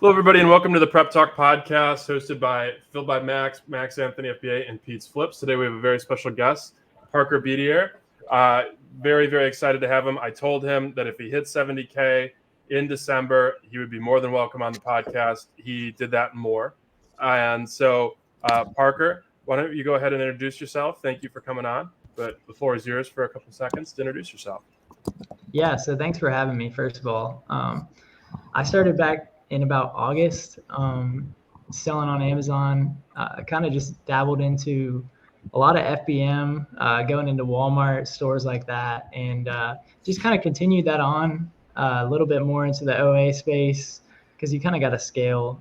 Hello, everybody, and welcome to the Prep Talk podcast, hosted by Phil by Max, Max Anthony FBA, and Pete's Flips. Today we have a very special guest, Parker Bedier. Very, very excited to have him. I told him that if he hit 70K in December, he would be more than welcome on the podcast. He did that and more. And so, Parker, why don't you go ahead and introduce yourself? Thank you for coming on, but the floor is yours for a couple seconds to introduce yourself. Yeah, so thanks for having me, first of all. I started back in about August, selling on Amazon. I kind of just dabbled into a lot of FBM, going into Walmart, stores like that, and just kind of continued that on a little bit more into the OA space because you kind of got to scale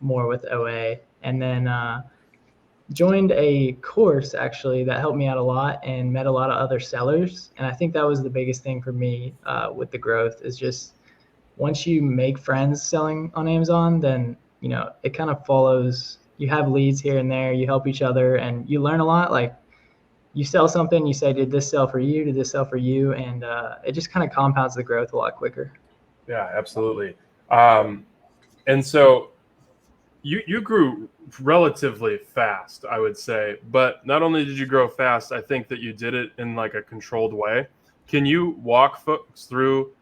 more with OA. And then joined a course actually that helped me out a lot and met a lot of other sellers. And I think that was the biggest thing for me with the growth is just once you make friends selling on Amazon, then, you know, it kind of follows. You have leads here and there, you help each other, and you learn a lot. Like you sell something, you say, did this sell for you? Did this sell for you? And it just kind of compounds the growth a lot quicker. Yeah, absolutely. And so you grew relatively fast, I would say. But not only did you grow fast, I think that you did it in like a controlled way. Can you walk folks through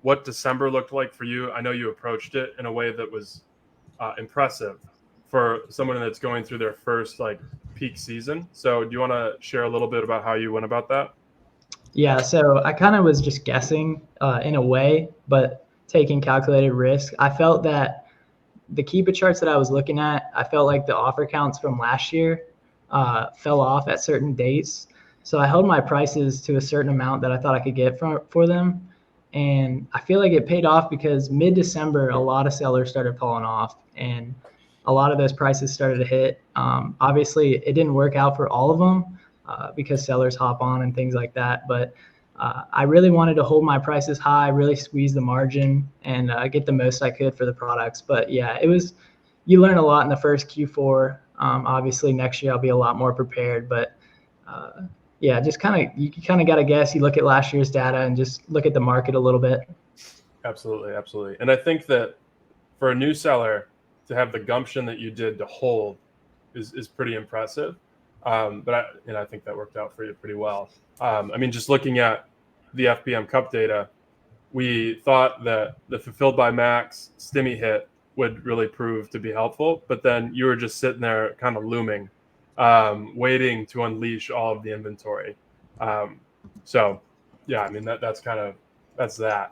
what December looked like for you? I know you approached it in a way that was impressive for someone that's going through their first like peak season. So do you want to share a little bit about how you went about that? Yeah, so I kind of was just guessing in a way, but taking calculated risk. I felt that the Keepa charts that I was looking at, I felt like the offer counts from last year fell off at certain dates. So I held my prices to a certain amount that I thought I could get for them. And I feel like it paid off because mid-December, a lot of sellers started falling off and a lot of those prices started to hit. Obviously, it didn't work out for all of them because sellers hop on and things like that. But I really wanted to hold my prices high, really squeeze the margin and get the most I could for the products. But yeah, you learn a lot in the first Q4. Obviously, next year I'll be a lot more prepared. But yeah, just you kind of got to guess. You look at last year's data and just look at the market a little bit. Absolutely, absolutely. And I think that for a new seller to have the gumption that you did to hold is pretty impressive. But I think that worked out for you pretty well. I mean, just looking at the FBM Cup data, we thought that the Fulfilled by Max Stimmy hit would really prove to be helpful, but then you were just sitting there kind of looming, waiting to unleash all of the inventory. So yeah, I mean that's that.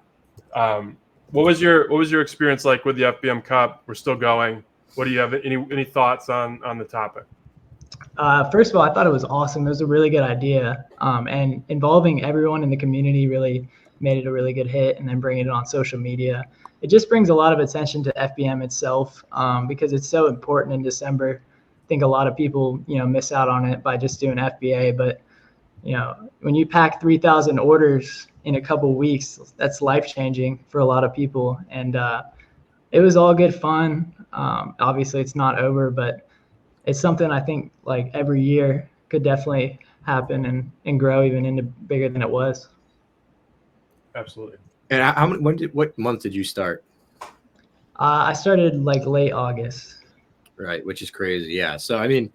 What was your experience like with the FBM Cup? We're still going. What do you have any thoughts on the topic? First of all, I thought it was awesome. It was a really good idea, and involving everyone in the community really made it a really good hit. And then bringing it on social media, it just brings a lot of attention to FBM itself because it's so important in December. I think a lot of people, miss out on it by just doing FBA. But when you pack 3,000 orders in a couple of weeks, that's life changing for a lot of people. And it was all good fun. Obviously, it's not over, but it's something I think like every year could definitely happen and grow even into bigger than it was. Absolutely. And what month did you start? I started like late August. Right, which is crazy. Yeah. So, I mean,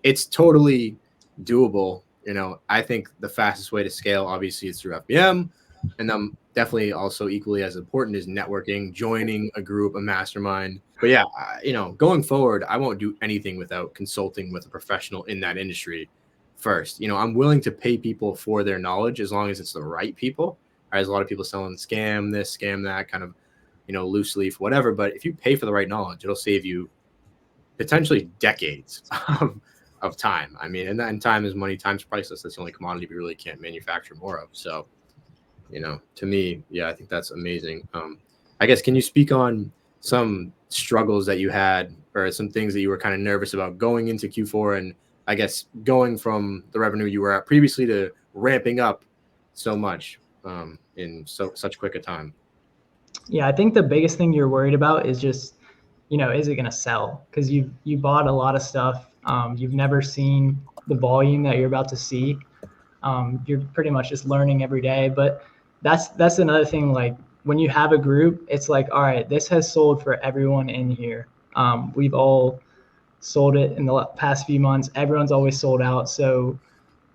it's totally doable. I think the fastest way to scale, obviously, is through FBM. And definitely also equally as important is networking, joining a group, a mastermind. But yeah, going forward, I won't do anything without consulting with a professional in that industry first. I'm willing to pay people for their knowledge as long as it's the right people. There's a lot of people selling scam this, scam that, kind of, loose leaf, whatever. But if you pay for the right knowledge, it'll save you potentially decades of time. I mean, and time is money, time's priceless. That's the only commodity we really can't manufacture more of. So, to me, yeah, I think that's amazing. I guess, can you speak on some struggles that you had or some things that you were kind of nervous about going into Q4 and I guess going from the revenue you were at previously to ramping up so much in such quick a time? Yeah, I think the biggest thing you're worried about is just, is it going to sell? Because you bought a lot of stuff. You've never seen the volume that you're about to see. You're pretty much just learning every day. But that's another thing, like when you have a group, it's like, all right, this has sold for everyone in here. We've all sold it in the past few months. Everyone's always sold out. So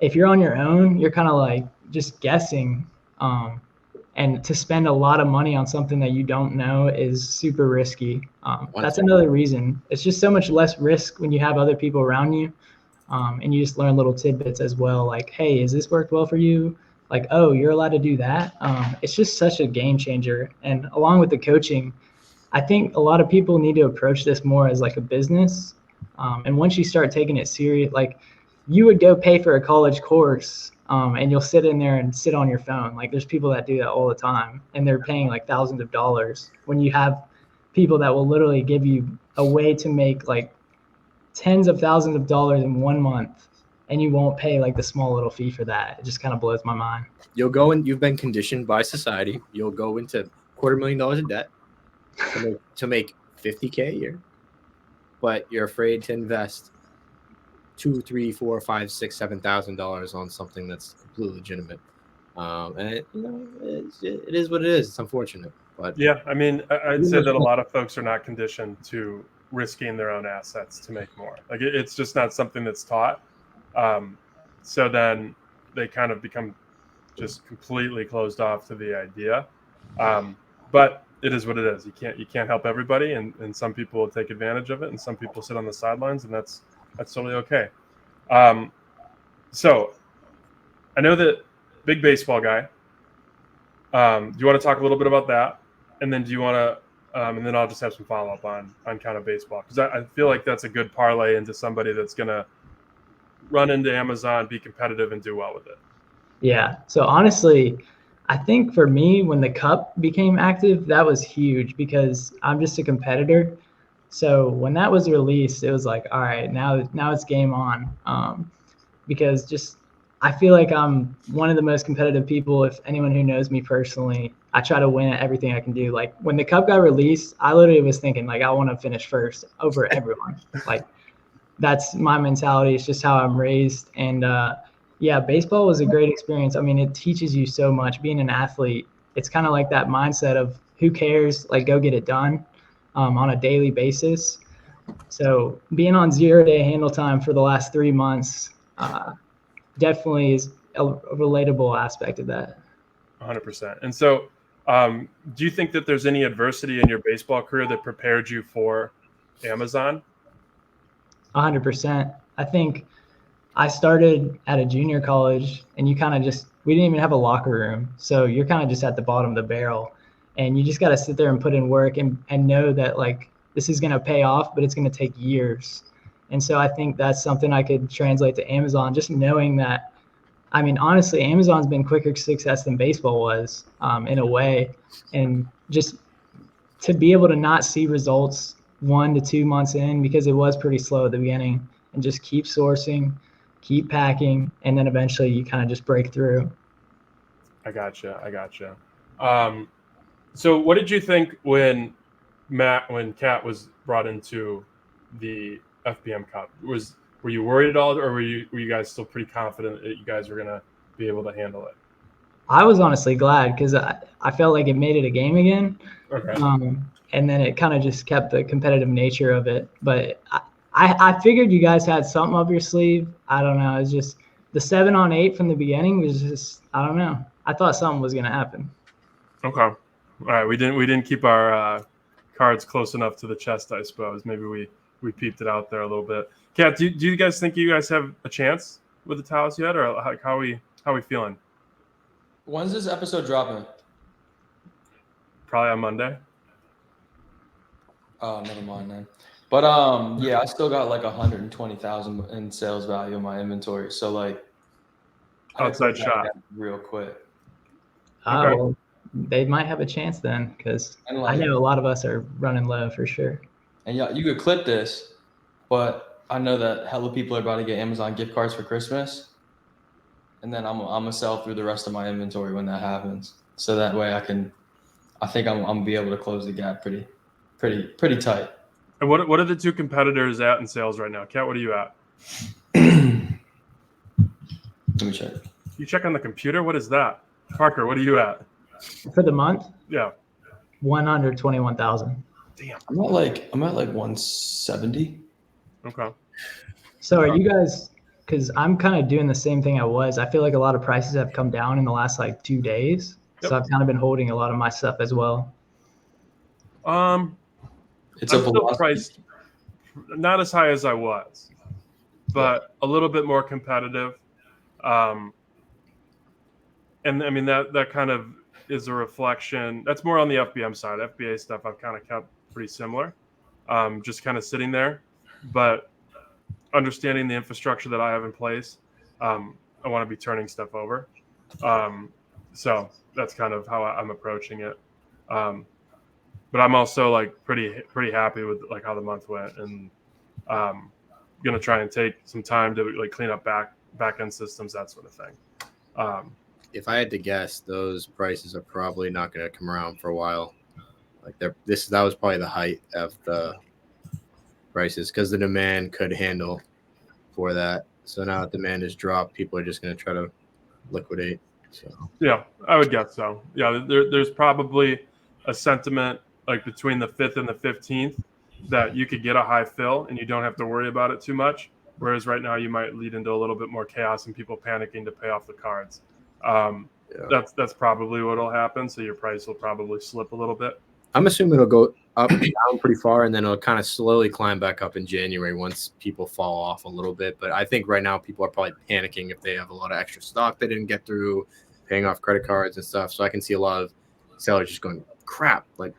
if you're on your own, you're kind of like just guessing. And to spend a lot of money on something that you don't know is super risky. That's another reason. It's just so much less risk when you have other people around you. And you just learn little tidbits as well. Like, hey, has this worked well for you? Like, oh, you're allowed to do that. It's just such a game changer. And along with the coaching, I think a lot of people need to approach this more as like a business. And once you start taking it serious, like you would go pay for a college course and you'll sit in there and sit on your phone. Like there's people that do that all the time and they're paying like thousands of dollars when you have people that will literally give you a way to make like tens of thousands of dollars in 1 month and you won't pay like the small little fee for that. It just kind of blows my mind. You'll go and you've been conditioned by society. You'll go into $250,000 in debt to make $50K a year, but you're afraid to invest $2,000, $3,000, $4,000, $5,000, $6,000, $7,000 on something that's completely legitimate. And it is what it is. It's unfortunate, but yeah, I mean, I'd say that a lot of folks are not conditioned to risking their own assets to make more. Like it's just not something that's taught. So then they kind of become just completely closed off to the idea. But it is what it is. You can't help everybody, and some people will take advantage of it, and some people sit on the sidelines, and that's totally okay. So I know that big baseball guy. Do you want to talk a little bit about that, and then do you want to? And then I'll just have some follow up on kind of baseball, because I feel like that's a good parlay into somebody that's gonna run into Amazon, be competitive, and do well with it. Yeah. So honestly, I think for me, when the cup became active, that was huge because I'm just a competitor. So when that was released, it was like, all right, now it's game on. Because just I feel like I'm one of the most competitive people. If anyone who knows me personally, I try to win at everything I can do. Like when the cup got released, I literally was thinking like I want to finish first over everyone. Like that's my mentality. It's just how I'm raised. And yeah, baseball was a great experience. I mean, it teaches you so much. Being an athlete, it's kind of like that mindset of who cares, like go get it done on a daily basis. So being on 0-day handle time for the last 3 months definitely is a relatable aspect of that. 100%. And so do you think that there's any adversity in your baseball career that prepared you for Amazon? 100%. I think I started at a junior college and we didn't even have a locker room. So you're kind of just at the bottom of the barrel and you just got to sit there and put in work and know that like this is going to pay off, but it's going to take years. And so I think that's something I could translate to Amazon, just knowing that, I mean, honestly, Amazon's been quicker success than baseball was in a way. And just to be able to not see results 1 to 2 months in, because it was pretty slow at the beginning, and just keep sourcing, keep packing, and then eventually you kind of just break through. I gotcha. So what did you think when Cat was brought into the FBM Cup? Were you worried at all, or were you guys still pretty confident that you guys were going to be able to handle it? I was honestly glad because I felt like it made it a game again. Okay. And then it kind of just kept the competitive nature of it. But I figured you guys had something up your sleeve. I don't know. It's just the 7-on-8 from the beginning was just, I don't know. I thought something was going to happen. Okay. All right. We didn't keep our cards close enough to the chest, I suppose. Maybe we peeped it out there a little bit. Kat, do you guys think you guys have a chance with the Taos yet, or how are we feeling? When's this episode dropping? Probably on Monday. Oh, never mind then. But yeah, I still got like 120,000 in sales value in my inventory. So like, outside shot real quick. Okay. Well, they might have a chance then, because I know a lot of us are running low for sure. And yeah, you could clip this, but I know that hella people are about to get Amazon gift cards for Christmas, and then I'm gonna sell through the rest of my inventory when that happens. So that way I think I'm gonna be able to close the gap pretty tight. And what are the two competitors at in sales right now? Kat, what are you at? Let me check. You check on the computer? What is that? Parker, what are you at? For the month? Yeah. 121,000. Damn. I'm at like 170. Okay. So are you guys? Because I'm kind of doing the same thing I was. I feel like a lot of prices have come down in the last like 2 days. Yep. So I've kind of been holding a lot of my stuff as well. It's a I'm still velocity. priced not as high as I was, but a little bit more competitive. And I mean that kind of is a reflection. That's more on the FBM side. FBA stuff I've kind of kept pretty similar, just kind of sitting there. But understanding the infrastructure that I have in place, I want to be turning stuff over. So that's kind of how I'm approaching it. But I'm also like pretty happy with like how the month went, and gonna try and take some time to like clean up back end systems, that sort of thing. If I had to guess, those prices are probably not going to come around for a while. Like that was probably the height of the prices because the demand could handle for that. So now that demand has dropped, people are just going to try to liquidate. So Yeah, I would guess so. Yeah, there's probably a sentiment like between the 5th and the 15th that you could get a high fill and you don't have to worry about it too much. Whereas right now you might lead into a little bit more chaos and people panicking to pay off the cards. That's probably what will happen. So your price will probably slip a little bit. I'm assuming it'll go up and down pretty far, and then it'll kind of slowly climb back up in January once people fall off a little bit. But I think right now people are probably panicking if they have a lot of extra stock they didn't get through, paying off credit cards and stuff. So I can see a lot of sellers just going, crap, like,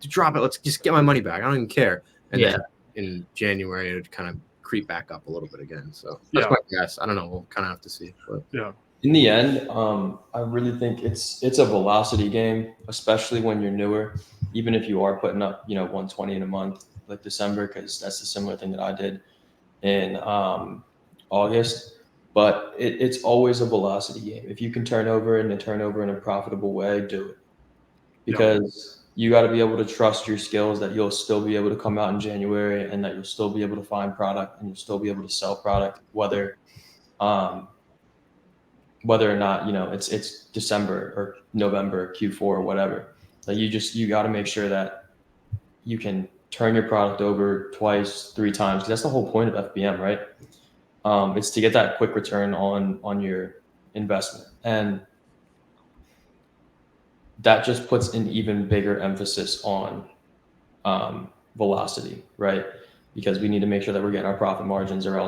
drop it. Let's just get my money back. I don't even care. And then in January, it would kind of creep back up a little bit again. So that's my guess. I don't know. We'll kind of have to see. But yeah. In the end, I really think it's a velocity game, especially when you're newer. Even if you are putting up, 120 in a month, like December, because that's a similar thing that I did in August. But it's always a velocity game. If you can turn over in a profitable way, do it. Because you got to be able to trust your skills that you'll still be able to come out in January and that you'll still be able to find product and you'll still be able to sell product, whether or not, it's December or November, Q4 or whatever. Like you got to make sure that you can turn your product over twice, 3 times. 'Cause that's the whole point of FBM, right? It's to get that quick return on your investment. And that just puts an even bigger emphasis on velocity, right? Because we need to make sure that we're getting our profit margins or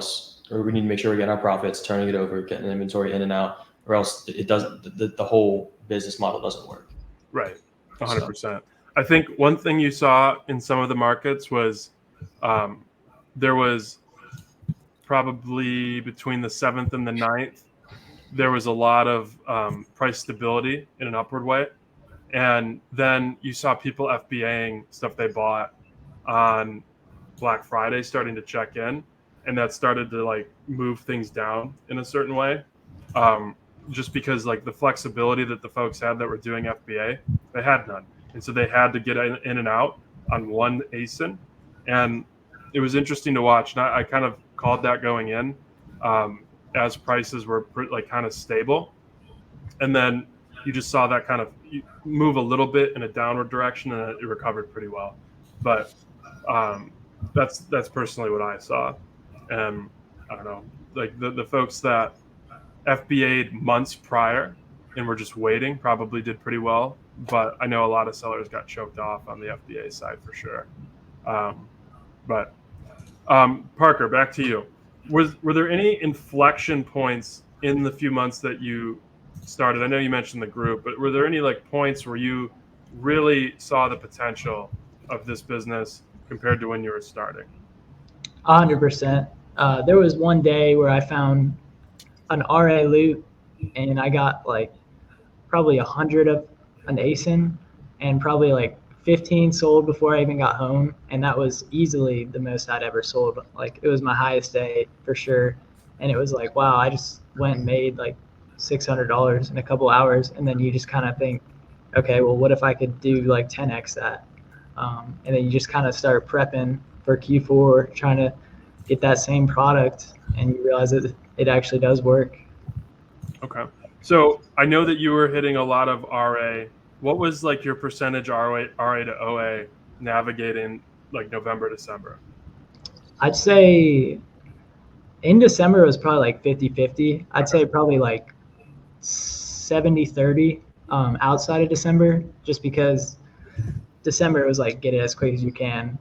we need to make sure we're getting our profits, turning it over, getting inventory in and out, or else it doesn't, the whole business model doesn't work. Right. 100%. I think one thing you saw in some of the markets was there was probably between the 7th and the 9th, there was a lot of price stability in an upward way. And then you saw people FBAing stuff they bought on Black Friday starting to check in. And that started to like move things down in a certain way. Just because like the flexibility that the folks had that were doing FBA, they had none. And so they had to get in and out on one ASIN. And it was interesting to watch. And I kind of called that going in as prices were like kind of stable. And then you just saw that kind of move a little bit in a downward direction and it recovered pretty well. But that's personally what I saw. And I don't know, like the folks that FBA'd months prior and were just waiting probably did pretty well. But I know a lot of sellers got choked off on the FBA side for sure. But Parker, back to you. Were there any inflection points in the few months that you started? I know you mentioned the group, but were there any like points where you really saw the potential of this business compared to when you were starting? 100%. There was one day where I found an RA loot and I got like probably 100 of an ASIN and probably like 15 sold before I even got home. And that was easily the most I'd ever sold. Like it was my highest day for sure. And it was like, wow, I just went and made like $600 in a couple hours. And then you just kind of think, okay, well, what if I could do like 10x that? And then you just kind of start prepping for Q4, trying to get that same product, and you realize that it actually does work. Okay. So I know that you were hitting a lot of RA what was like your percentage RA to OA navigating like November, December? I'd say in December it was probably like 50-50. I'd say probably like 70-30 outside of December, just because December was like get it as quick as you can.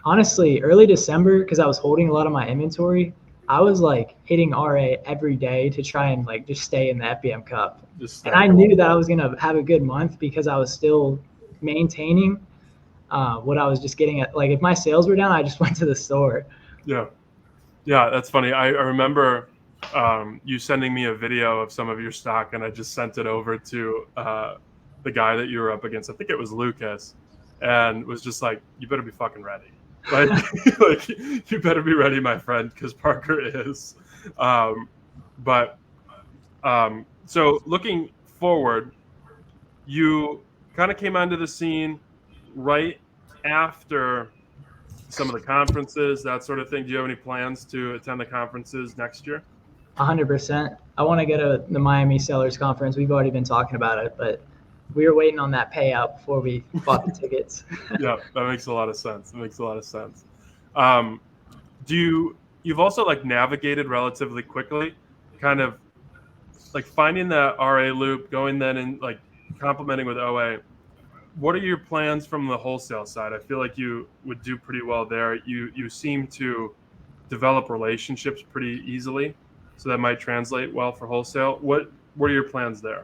Honestly, early December, because I was holding a lot of my inventory, I was like hitting RA every day to try and like just stay in the FBM Cup. And I knew that I was gonna have a good month because I was still maintaining what I was just getting at. Like if my sales were down, I just went to the store. Yeah, that's funny. I remember you sending me a video of some of your stock, and I just sent it over to the guy that you were up against. I think it was Lucas, and was just like, "You better be fucking ready. Like, like you better be ready, my friend, because Parker is." So looking forward, you kind of came onto the scene right after some of the conferences, that sort of thing. Do you have any plans to attend the conferences next year? 100%. I want to go to the Miami Sellers Conference. We've already been talking about it, but we were waiting on that payout before we bought the tickets. Yeah, that makes a lot of sense. You've also like navigated relatively quickly, kind of like finding that RA loop, going then and like complementing with OA. What are your plans from the wholesale side? I feel like you would do pretty well there. You seem to develop relationships pretty easily, so that might translate well for wholesale. What are your plans there?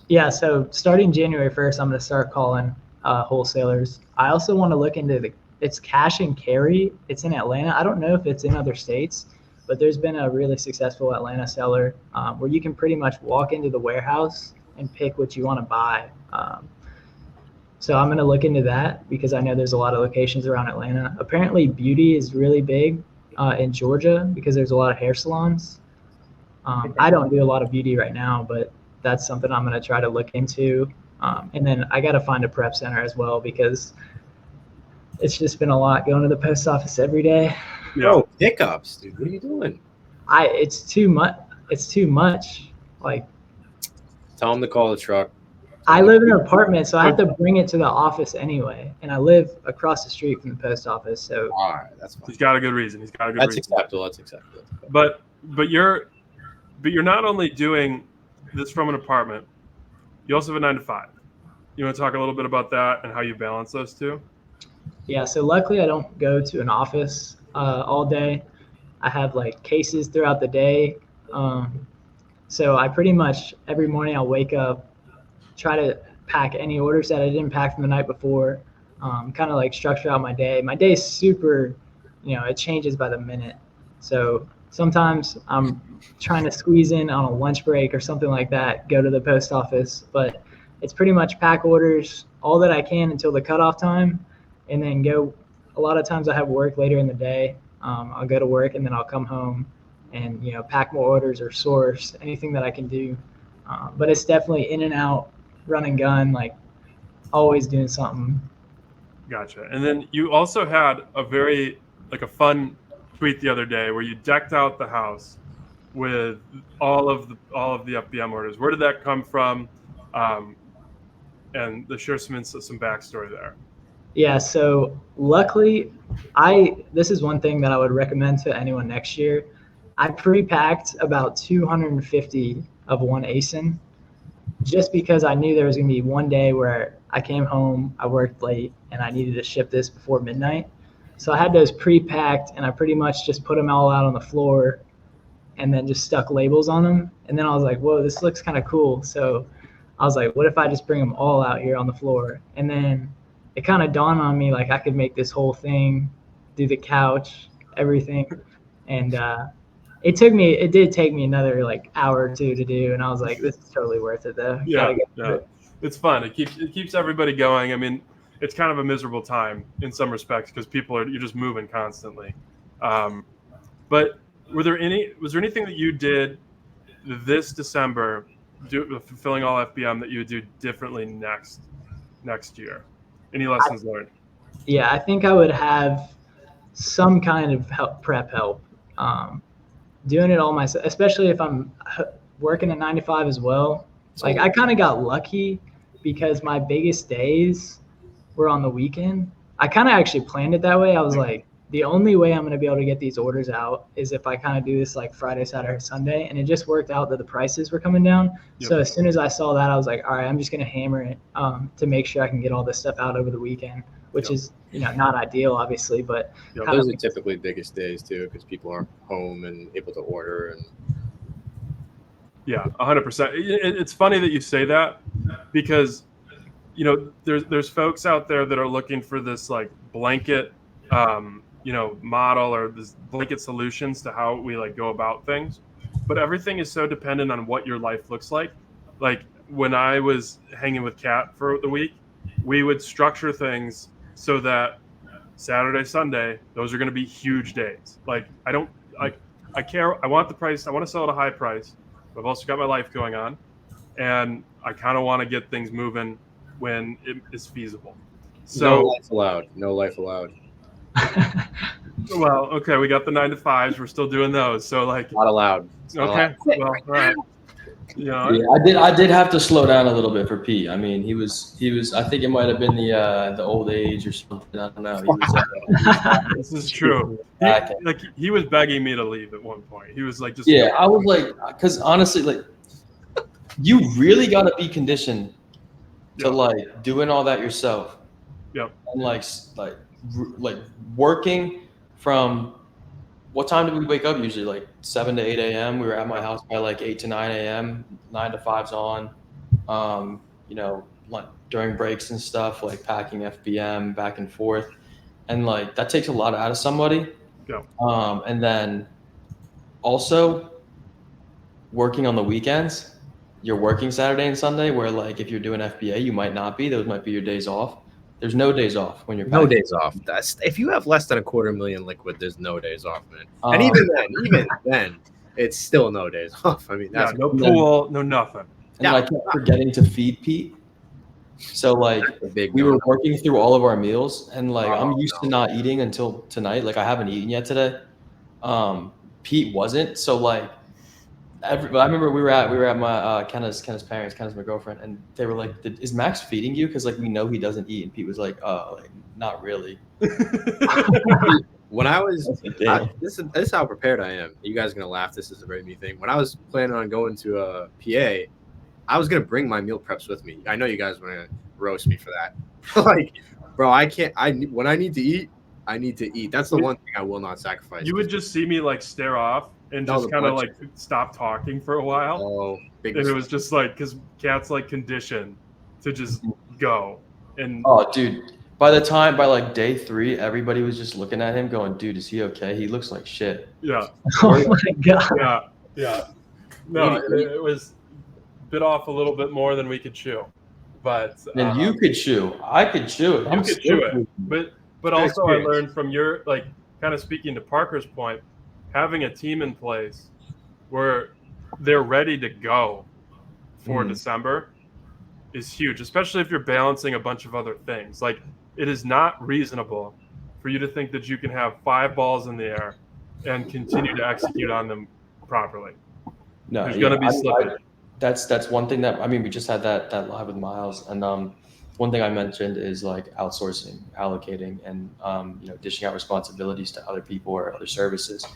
Yeah, so starting January 1st, I'm going to start calling wholesalers. I also want to look into it's cash and carry. It's in Atlanta. I don't know if it's in other states, but there's been a really successful Atlanta seller where you can pretty much walk into the warehouse and pick what you want to buy. So I'm going to look into that because I know there's a lot of locations around Atlanta. Apparently beauty is really big in Georgia because there's a lot of hair salons. I don't do a lot of beauty right now, but that's something I'm going to try to look into. And then I got to find a prep center as well because it's just been a lot going to the post office every day. Yo, pickups, dude. What are you doing? It's too much. It's too much. Like, tell them to call the truck. I live in an apartment, so I have to bring it to the office anyway. And I live across the street from the post office. So all right, that's fine. He's got a good reason. That's acceptable. That's acceptable. But you're not only doing this from an apartment, you also have a 9-to-5. You want to talk a little bit about that and how you balance those two? Yeah, so luckily I don't go to an office all day. I have like cases throughout the day. So I pretty much every morning I'll wake up, try to pack any orders that I didn't pack from the night before, kind of like structure out my day. My day is super, it changes by the minute. So sometimes I'm trying to squeeze in on a lunch break or something like that, go to the post office, but it's pretty much pack orders all that I can until the cutoff time and then go. A lot of times I have work later in the day. I'll go to work and then I'll come home and, pack more orders or source anything that I can do. But it's definitely in and out, run and gun, like always doing something. Gotcha. And then you also had a fun tweet the other day where you decked out the house with all of the FBM orders. Where did that come from? And share some backstory there. Yeah, so luckily, this is one thing that I would recommend to anyone next year. I pre-packed about 250 of one ASIN just because I knew there was going to be one day where I came home, I worked late, and I needed to ship this before midnight. So I had those pre-packed, and I pretty much just put them all out on the floor and then just stuck labels on them. And then I was like, whoa, this looks kind of cool. So I was like, what if I just bring them all out here on the floor? And then it kind of dawned on me, like I could make this whole thing, do the couch, everything. And it did take me another like hour or two to do. And I was like, this is totally worth it though. Yeah. It's fun. It keeps everybody going. I mean, it's kind of a miserable time in some respects because you're just moving constantly. But was there anything that you did this December, fulfilling all FBM, that you would do differently next year? Any lessons learned? Yeah, I think I would have some kind of prep help. Doing it all myself, especially if I'm working a 9-to-5 as well. Like I kind of got lucky because my biggest days were on the weekend. I kind of actually planned it that way. I was like, the only way I'm going to be able to get these orders out is if I kind of do this like Friday, Saturday, Sunday. And it just worked out that the prices were coming down. Yep. So as soon as I saw that, I was like, all right, I'm just going to hammer it to make sure I can get all this stuff out over the weekend, which is, not ideal, obviously, but those are typically biggest days too, because people are home and able to order. And yeah, 100%. It's funny that you say that, because there's folks out there that are looking for this like blanket model, or this blanket solutions to how we like go about things, but everything is so dependent on what your life looks like. Like when I was hanging with Kat for the week, we would structure things so that Saturday, Sunday, those are going to be huge days. Like I care, I want the price, I want to sell at a high price, but I've also got my life going on, and I kind of want to get things moving when it is feasible. So no life allowed. Well, okay, we got the 9 to 5s. We're still doing those. So like, Not allowed. okay, well, all right. Yeah, I did have to slow down a little bit for Pete. I mean, he was. I think it might have been the old age or something. I don't know. He was, This is true. He was begging me to leave at one point. He was like, just I was like, because honestly, like, you really got to be conditioned to like doing all that yourself. Yep. And like working from, what time did we wake up usually? Like 7 to 8 a.m. We were at my house by like 8 to 9 a.m. 9 to 5's on. Like during breaks and stuff, like packing FBM back and forth, and like that takes a lot out of somebody. Yeah. And then also working on the weekends. You're working Saturday and Sunday, where like if you're doing FBA, you might not be. Those might be your days off. There's no days off when you're packing. No days off. If you have less than $250,000 liquid, there's no days off, man. And even then, it's still no days off. I mean, that's no pool, no nothing. And I kept forgetting to feed Pete. So like we were working through all of our meals, and like I'm used to not eating until tonight. Like I haven't eaten yet today. Pete wasn't. So like I remember we were at my Kenna's parents, Kenna's my girlfriend, and they were like, "Is Max feeding you? Because like we know he doesn't eat." And Pete was like, like not really." When I was this is how prepared I am. You guys are gonna laugh. This is a very me thing. When I was planning on going to a PA, I was gonna bring my meal preps with me. I know you guys want to roast me for that. Like, bro, I can't. When I need to eat, I need to eat. That's the one thing I will not sacrifice. You would just see me like stare off and just kind of like stop talking for a while. Oh, and it was just like, because Kat's like conditioned to just go. And dude, by like day 3, everybody was just looking at him going, "Dude, is he okay? He looks like shit." Yeah. Oh my God. Yeah. No, it was bit off a little bit more than we could chew, but and you could chew. I could chew it. You could chew it, but also I learned from your, like, kind of speaking to Parker's point, having a team in place where they're ready to go for December is huge, especially if you're balancing a bunch of other things. Like, it is not reasonable for you to think that you can have 5 balls in the air and continue to execute on them properly. No, there's going to be slippage. That's one thing that, I mean, we just had that live with Miles, and one thing I mentioned is like outsourcing, allocating, and dishing out responsibilities to other people or other services,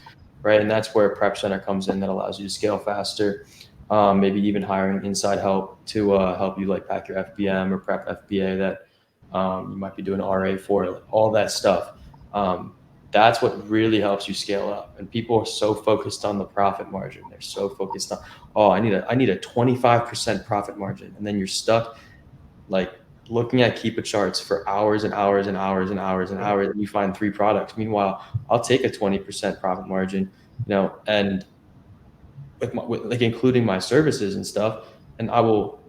right? And that's where Prep Center comes in, that allows you to scale faster. Maybe even hiring inside help to help you like pack your FBM or prep FBA that you might be doing RA for, like, all that stuff. That's what really helps you scale up. And people are so focused on the profit margin. They're so focused on, I need a 25% profit margin. And then you're stuck like looking at Keepa charts for hours and hours and hours and hours and hours, and you find 3 products. Meanwhile, I'll take a 20% profit margin, and with like including my services and stuff, and I will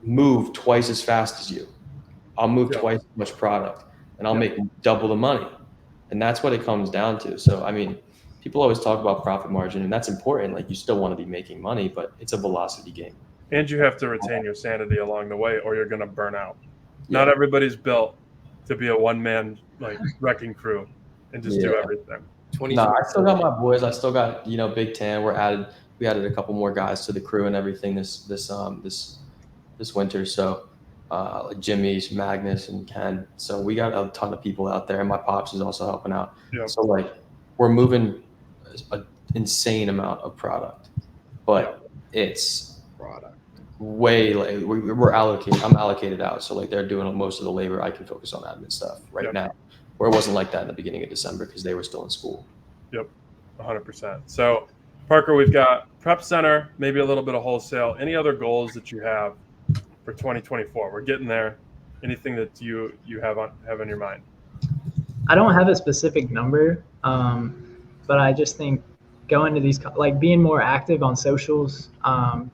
move twice as fast as you. I'll move twice as much product, and I'll make double the money. And that's what it comes down to. So, I mean, people always talk about profit margin, and that's important. Like, you still want to be making money, but it's a velocity game. And you have to retain your sanity along the way, or you're going to burn out. Yeah. Not everybody's built to be a one-man like wrecking crew and just do everything. I still got my boys. I still got, Big Tan. We added a couple more guys to the crew and everything this this winter. So like Jimmy's, Magnus, and Ken. So we got a ton of people out there, and my pops is also helping out. Yep. So like we're moving an insane amount of product, but it's Product. way like we're allocated. I'm allocated out, so like they're doing most of the labor. I can focus on admin stuff right now, where it wasn't like that in the beginning of December because they were still in school. Yep, 100%. So, Parker, we've got prep center, maybe a little bit of wholesale. Any other goals that you have for 2024? We're getting there. Anything that you have in your mind? I don't have a specific number, but I just think going to these, like being more active on socials,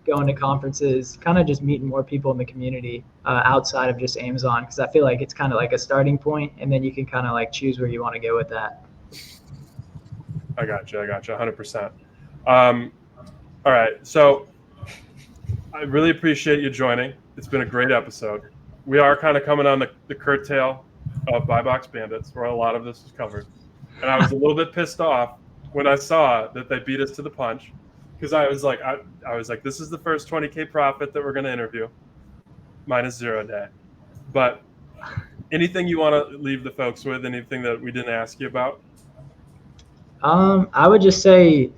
going to conferences, kind of just meeting more people in the community outside of just Amazon, because I feel like it's kind of like a starting point, and then you can kind of like choose where you want to go with that. I got you, 100%. All right, so I really appreciate you joining. It's been a great episode. We are kind of coming on the curtail of Buy Box Bandits, where a lot of this is covered. And I was a little bit pissed off when I saw that they beat us to the punch, because I was like, this is the first 20K profit that we're going to interview, minus 0 a day. But anything you want to leave the folks with? Anything that we didn't ask you about? I would just say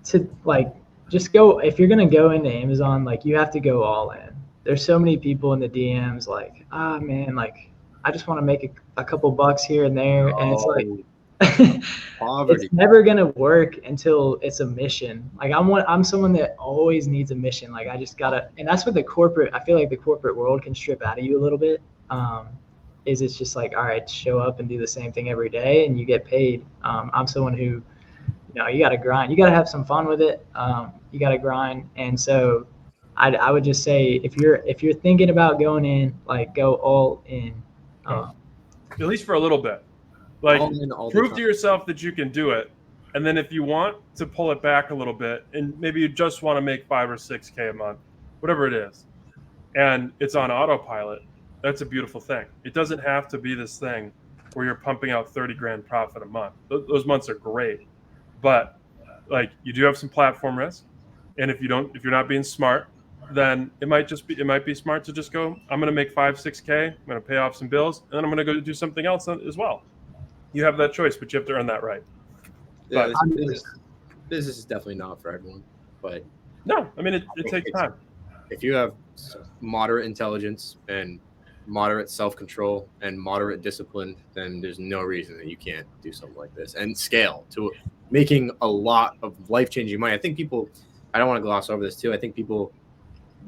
to like just go, if you're gonna go into Amazon, like you have to go all in. There's so many people in the DMs like, man, like I just want to make a couple bucks here and there, and it's like Poverty. it's never gonna work until it's a mission. Like I'm someone that always needs a mission. Like I just gotta, and that's what I feel like the corporate world can strip out of you a little bit. Is it's just like, all right, show up and do the same thing every day and you get paid. I'm someone who, you got to grind. You got to have some fun with it. You got to grind. And so I would just say if you're thinking about going in, like go all in. At least for a little bit. Like prove to yourself that you can do it. And then if you want to pull it back a little bit and maybe you just want to make 5 or 6K a month, whatever it is, and it's on autopilot, that's a beautiful thing. It doesn't have to be this thing where you're pumping out 30 grand profit a month. Those months are great, but like you do have some platform risk. And if you're not being smart, then it might be smart to just go, I'm going to make 5, 6K. I'm going to pay off some bills and then I'm going to go do something else as well. You have that choice, but you have to earn that right. Yeah, business is definitely not for everyone, but no, I mean, it takes time. If you have moderate intelligence and moderate self-control and moderate discipline, then there's no reason that you can't do something like this and scale to making a lot of life-changing money. I think people, I don't want to gloss over this too. I think people,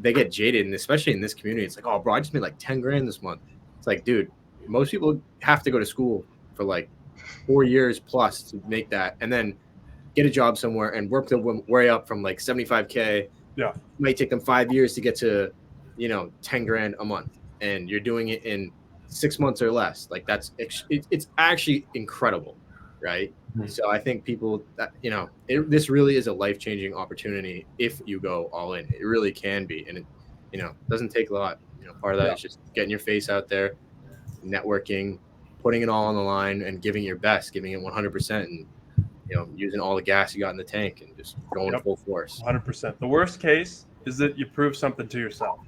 they get jaded, and especially in this community, it's like, oh, bro, I just made like 10 grand this month. It's like, dude, most people have to go to school for like 4 years plus to make that, and then get a job somewhere and work their way up from like 75K. Yeah, it might take them 5 years to get to, 10 grand a month. And you're doing it in 6 months or less. Like it's actually incredible, right? Mm-hmm. So I think people that, this really is a life-changing opportunity if you go all in. It really can be. And it, doesn't take a lot. Part of that is just getting your face out there, networking, putting it all on the line and giving your best, giving it 100%, and, using all the gas you got in the tank and just going full force. 100%. The worst case is that you prove something to yourself,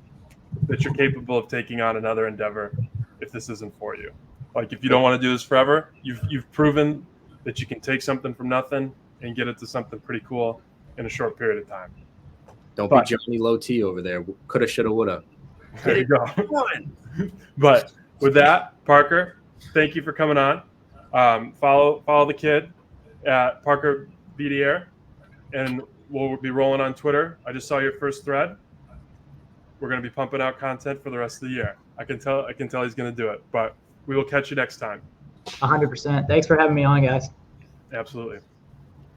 that you're capable of taking on another endeavor if this isn't for you. Like if you don't want to do this forever, you've proven that you can take something from nothing and get it to something pretty cool in a short period of time. Don't be Johnny Low T over there. Coulda, shoulda, woulda. There you go. But with that, Parker, thank you for coming on. Follow the kid at Parker BDR, and we'll be rolling on Twitter. I just saw your first thread. We're going to be pumping out content for the rest of the year. I can tell he's going to do it, but we will catch you next time. 100%. Thanks for having me on, guys. Absolutely.